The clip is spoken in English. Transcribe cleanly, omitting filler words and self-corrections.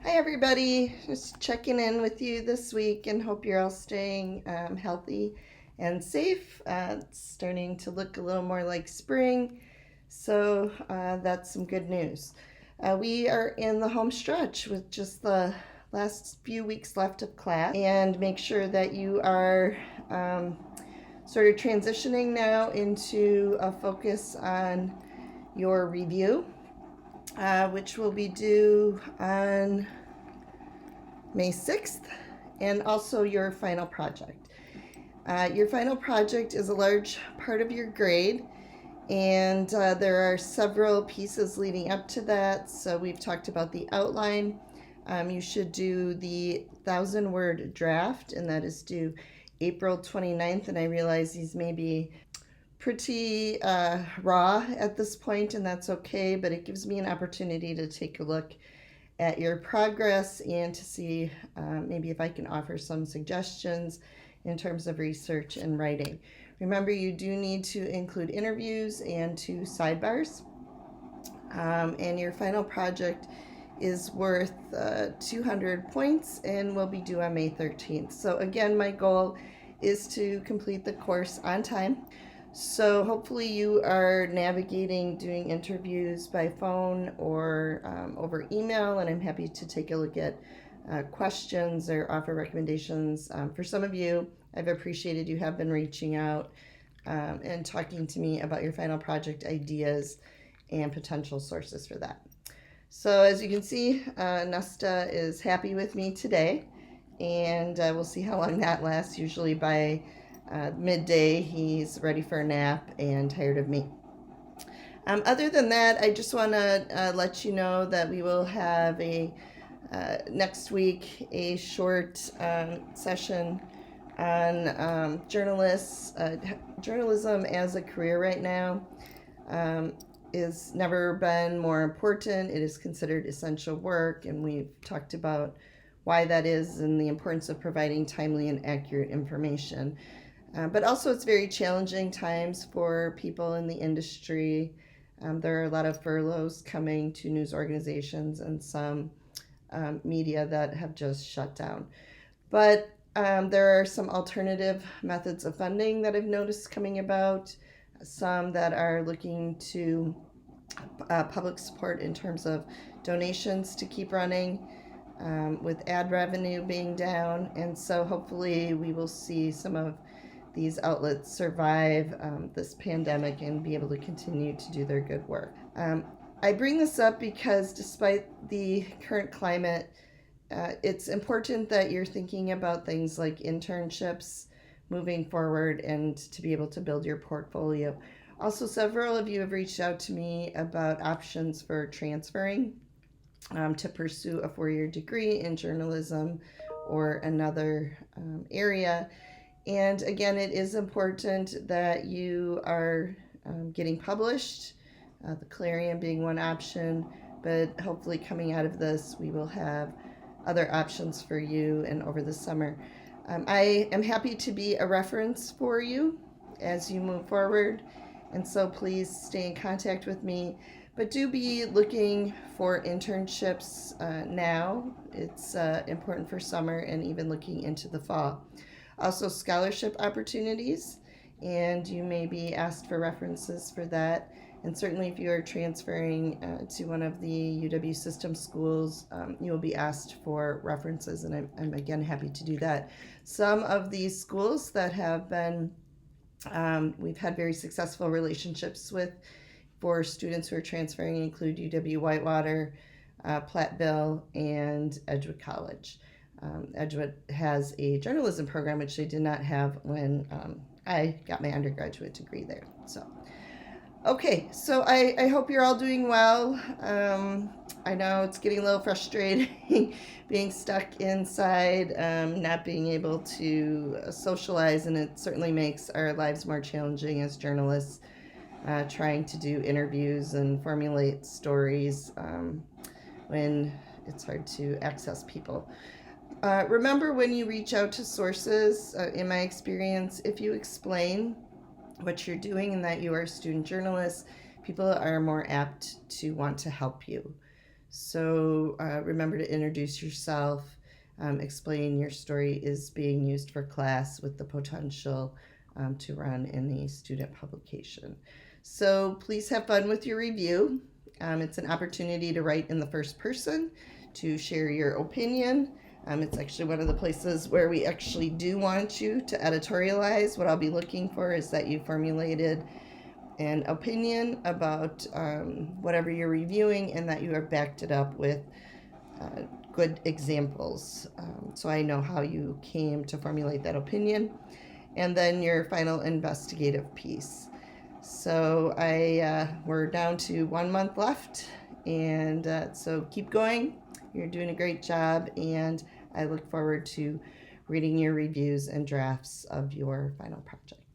Hi, everybody. Just checking in with you this week and hope you're all staying healthy and safe. It's starting to look a little more like spring, so that's some good news. We are in the home stretch with just the last few weeks left of class, and make sure that you are sort of transitioning now into a focus on your review, which will be due on May 6th, and also your final project. Your final project is a large part of your grade, and there are several pieces leading up to that. So we've talked about the outline. You should do the 1,000-word draft, and that is due April 29th. And I realize these may be pretty raw at this point, and that's okay, but it gives me an opportunity to take a look at your progress and to see maybe if I can offer some suggestions in terms of research and writing. Remember, you do need to include interviews and 2 sidebars. And your final project is worth 200 points and will be due on May 13th. So again, my goal is to complete the course on time. So hopefully you are navigating doing interviews by phone or over email, and I'm happy to take a look at questions or offer recommendations. For some of you, I've appreciated you have been reaching out and talking to me about your final project ideas and potential sources for that. So as you can see, Nesta is happy with me today, and we'll see how long that lasts. Usually by midday, he's ready for a nap and tired of me. Other than that, I just want to let you know that we will have next week a short session on journalism as a career right now. Is never been more important. It is considered essential work, and we've talked about why that is and the importance of providing timely and accurate information. But also, it's very challenging times for people in the industry. There are a lot of furloughs coming to news organizations and some media that have just shut down. But there are some alternative methods of funding that I've noticed coming about, some that are looking to public support in terms of donations to keep running, with ad revenue being down. And so hopefully we will see some of these outlets survive this pandemic and be able to continue to do their good work. I bring this up because despite the current climate, it's important that you're thinking about things like internships moving forward and to be able to build your portfolio. Also, several of you have reached out to me about options for transferring to pursue a 4-year degree in journalism or another area. And again, it is important that you are getting published, the Clarion being one option, but hopefully coming out of this, we will have other options for you and over the summer. I am happy to be a reference for you as you move forward, and so please stay in contact with me. But do be looking for internships now. It's important for summer and even looking into the fall. Also, scholarship opportunities, and you may be asked for references for that. And certainly, if you are transferring to one of the UW system schools, you will be asked for references, and I'm again happy to do that. Some of these schools that have been, we've had very successful relationships with for students who are transferring include UW Whitewater, Platteville, and Edgewood College. Edgewood has a journalism program, which they did not have when I got my undergraduate degree there. So, okay, so I hope you're all doing well. I know it's getting a little frustrating being stuck inside, not being able to socialize, and it certainly makes our lives more challenging as journalists, trying to do interviews and formulate stories when it's hard to access people. Remember, when you reach out to sources, in my experience, if you explain what you're doing and that you are a student journalist, people are more apt to want to help you. So remember to introduce yourself, explain your story is being used for class with the potential to run in the student publication. So please have fun with your review. It's an opportunity to write in the first person, to share your opinion. It's actually one of the places where we actually do want you to editorialize. What I'll be looking for is that you formulated an opinion about whatever you're reviewing and that you have backed it up with good examples. So I know how you came to formulate that opinion. And then your final investigative piece. So we're down to 1 month left, and so keep going. You're doing a great job, and I look forward to reading your reviews and drafts of your final project.